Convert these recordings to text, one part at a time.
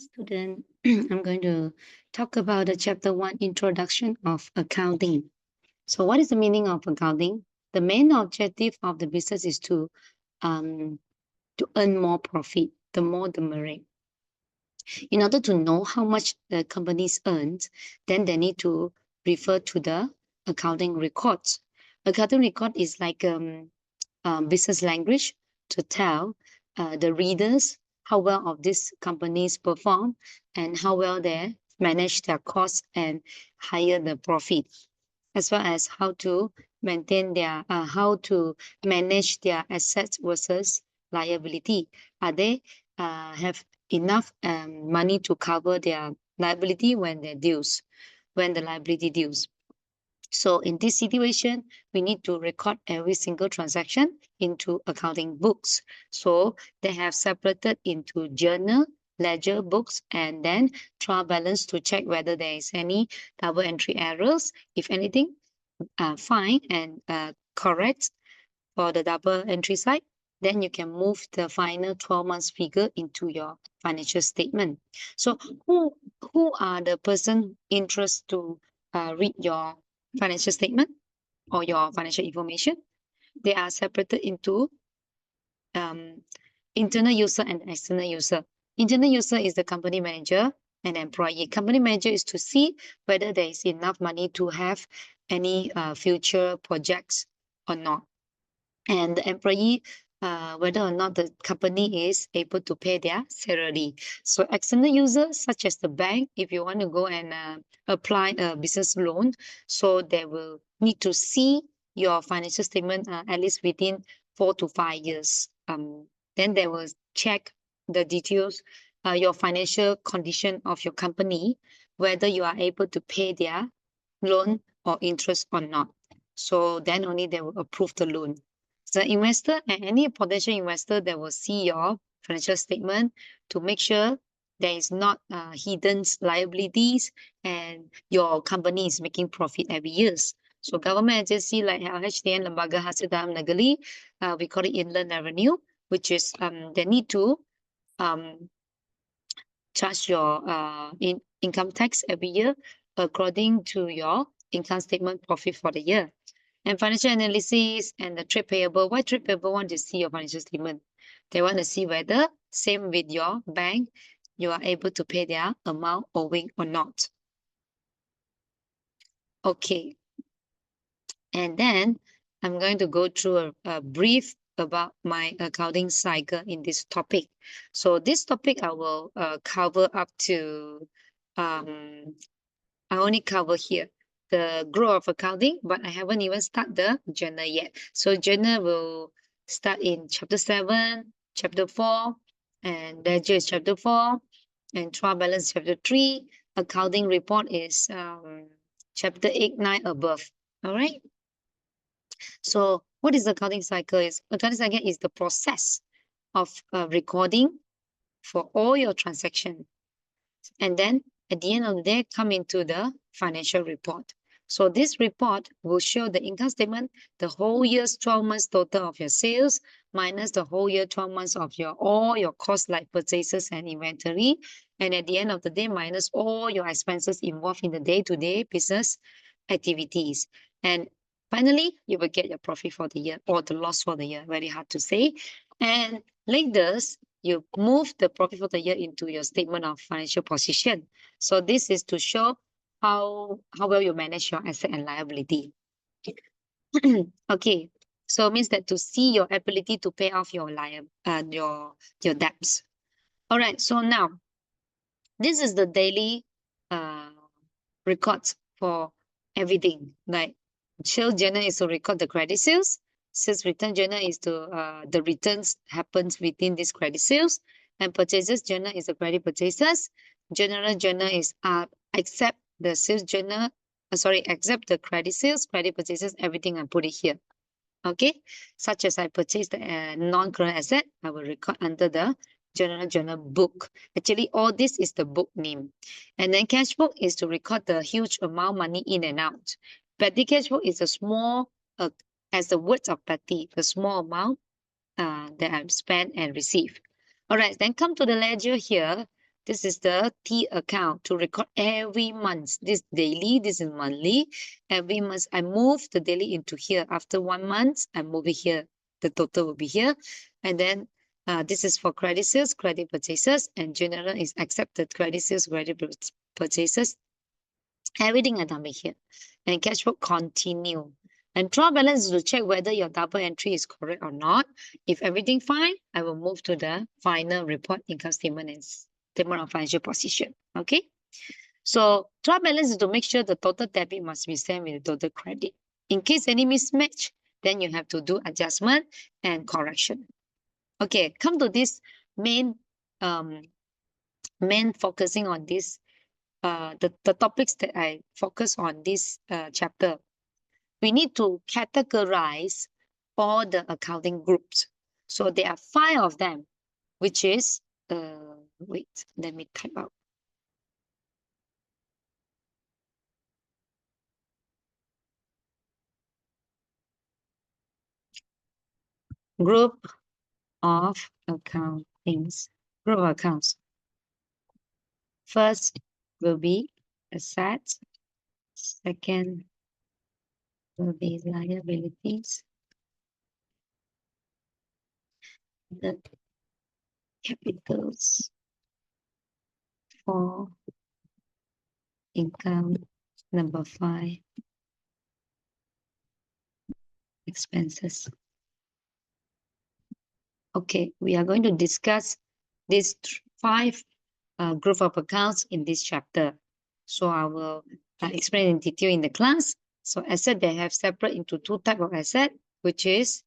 Student, I'm going to talk about the chapter 1 introduction of accounting. So, what is the meaning of accounting? The main objective of the business is to earn more profit, the more the merrier. In order to know how much the companies earns, then they need to refer to the accounting records. Accounting record is like business language to tell the readers how well of these companies perform and how well they manage their costs and higher the profit, as well as how to maintain their how to manage their assets versus liability. Are they have enough money to cover their liability when they dues, when the liability dues? So in this situation, we need to record every single transaction into accounting books. So they have separated into journal, ledger books, and then trial balance to check whether there is any double entry errors. If anything, fine and correct for the double entry side, then you can move the final 12 months figure into your financial statement. So who are the person interested to read your financial statement or your financial information? They are separated into um, internal user and external user. Internal user is the company manager and employee. Company manager is to see whether there is enough money to have any future projects or not. And the employee, whether or not the company is able to pay their salary. So external users such as the bank, if you want to go and apply a business loan, so they will need to see your financial statement at least within 4 to 5 years. Then they will check the details, your financial condition of your company, whether you are able to pay their loan or interest or not. So then only they will approve the loan. The investor and any potential investor that will see your financial statement to make sure there is not hidden liabilities and your company is making profit every year. So government agency like LHDN, Lembaga Hasil Dalam Negeri, we call it Inland Revenue, which is they need to um, charge your income tax every year according to your income statement profit for the year. And financial analysis and the trade payable. Why trade payable want to see your financial statement? They want to see whether, same with your bank, you are able to pay their amount owing or not. Okay. And then I'm going to go through a brief about my accounting cycle in this topic. So this topic I will cover up to, I only cover here the growth of accounting, but I haven't even started the journal yet. So journal will start in chapter 7, chapter 4, and ledger is chapter 4, and trial balance chapter 3. Accounting report is chapter 8, 9 above. All right. So what is the accounting cycle? Accounting cycle is the process of recording for all your transactions. And then at the end of the day, come into the financial report. So this report will show the income statement, the whole year's 12 months total of your sales, minus the whole year 12 months of all your costs like purchases and inventory. And at the end of the day, minus all your expenses involved in the day-to-day business activities. And finally, you will get your profit for the year or the loss for the year. Very hard to say. And later, you move the profit for the year into your statement of financial position. So this is to show how well you manage your asset and liability. Okay, so it means that to see your ability to pay off your your debts. All right, so now this is the daily records for everything. Like sales journal is to record the credit sales. Sales return journal is to the returns happens within this credit sales, and purchases journal is the credit purchases. General journal is except the sales journal. Except the credit sales, credit purchases, everything I put it here. Okay, such as I purchased a non-current asset, I will record under the general journal book. Actually, all this is the book name. And then cash book is to record the huge amount money in and out. Petty cash book is a small, as the words of petty, the small amount that I've spent and received. All right, then come to the ledger here. This is the T account to record every month. This daily, this is monthly. Every month, I move the daily into here. After 1 month, I move it here. The total will be here. And then this is for credit sales, credit purchases, and general is accepted credit sales, credit purchases. Everything I done here. And cash flow continue. And trial balance is to check whether your double entry is correct or not. If everything fine, I will move to the final report, income statement and statement of financial position. Okay. So trial balance is to make sure the total debit must be same with the total credit. In case any mismatch, then you have to do adjustment and correction. Okay, come to this main focusing on this the topics that I focus on this chapter. We need to categorize all the accounting groups. So there are 5 of them, which is, wait, let me type out. Group of accountings, group of accounts. First will be assets. Second will be liabilities. The capitals for income. Number 5, expenses. Okay, we are going to discuss these 5 group of accounts in this chapter. So I will explain in detail in the class. So asset, they have separate into 2 types of asset, which is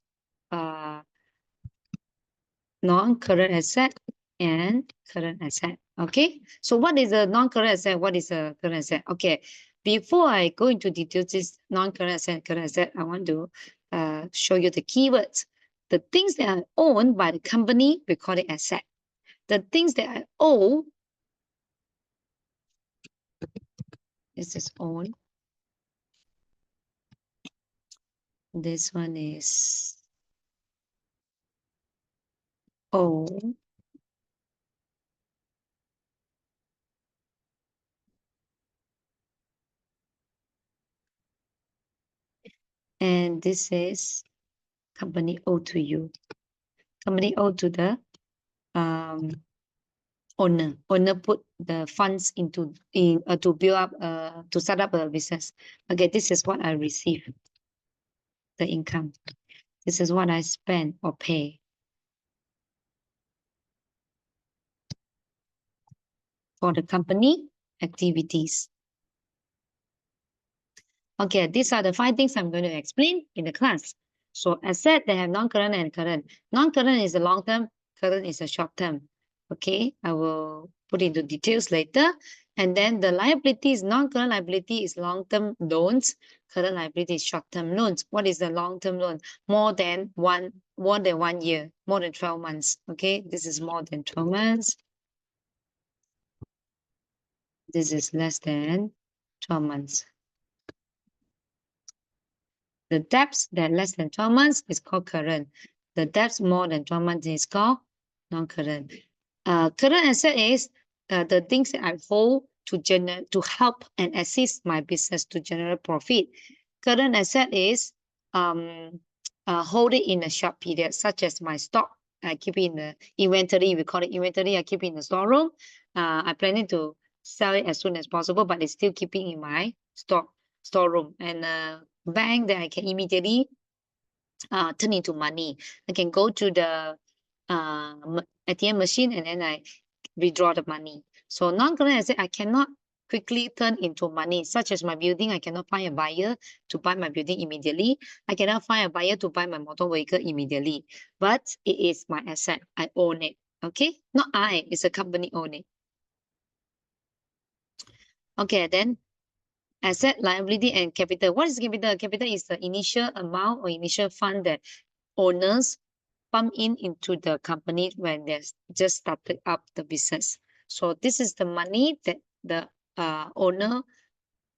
non-current asset and current asset. Okay, so what is a non-current asset? What is a current asset? Okay, before I go into details, this non-current asset and current asset, I want to show you the keywords. The things that are owned by the company, we call it asset. The things that I owe, this is own. This one is O. And this is company O to you. Company O to the owner. Owner put the funds into to build up to start up a business. Okay, this is what I receive. The income. This is what I spend or pay. For the company activities. Okay, these are the 5 things I'm going to explain in the class. So asset, they have non-current and current. Non-current is a long-term, current is a short-term. Okay, I will put into details later. And then the liabilities, non-current liability is long-term loans. Current liability is short-term loans. What is the long-term loan? More than 1 year, more than 12 months. Okay, this is more than 12 months. This is less than 12 months. The debts that less than 12 months is called current. The debts more than 12 months is called non-current. Current asset is the things that I hold to help and assist my business to generate profit. Current asset is hold it in a short period, such as my stock. I keep it in the inventory. We call it inventory. I keep it in the storeroom. I planning to sell it as soon as possible, but it's still keeping in my storeroom. And bank that I can immediately turn into money. I can go to the ATM machine and then I withdraw the money. So non-current asset, I cannot quickly turn into money, such as my building. I cannot find a buyer to buy my building immediately. I cannot find a buyer to buy my motor vehicle immediately. But it is my asset. I own it. Okay, not I, it's a company own it. Okay, then asset, liability, and capital. What is capital? Capital is the initial amount or initial fund that owners pump into the company when they just started up the business. So this is the money that the owner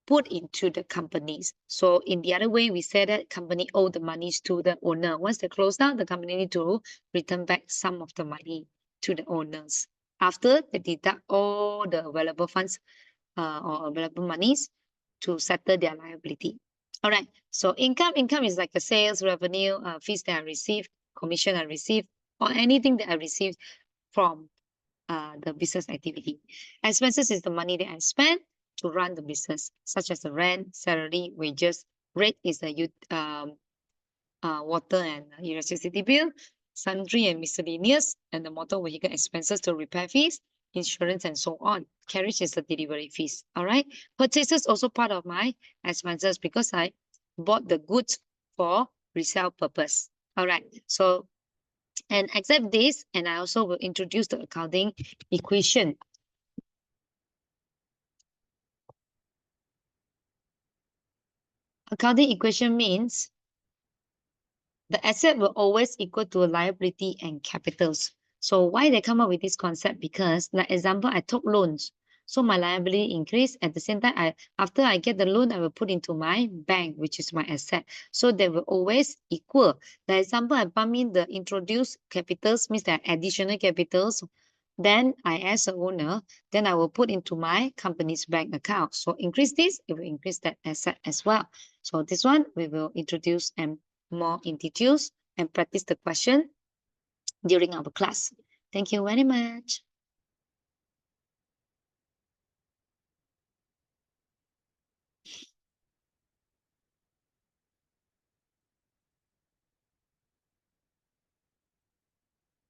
put into the companies. So in the other way, we say that company owe the monies to the owner. Once they close down, the company need to return back some of the money to the owners. after they deduct all the available funds or available monies to settle their liability. All right. So income is like a sales revenue, fees that I receive, commission I receive, or anything that I receive from the business activity. Expenses is the money that I spend to run the business, such as the rent, salary, wages. Rate is the water and electricity bill, sundry and miscellaneous, and the motor vehicle expenses to repair fees, insurance, and so on. Carriage is the delivery fees. All right. Purchases also part of my expenses because I bought the goods for resale purpose. All right. So, and except this, and I also will introduce the accounting equation. Accounting equation means the asset will always equal to liability and capitals. So why they come up with this concept? Because, like example, I took loans. So my liability increased. At the same time, after I get the loan, I will put into my bank, which is my asset. So they will always equal. The example I pump in the introduced capitals means that additional capitals. Then I, as a owner, then I will put into my company's bank account. So increase this, it will increase that asset as well. So this one we will introduce and more in details and practice the question during our class. Thank you very much.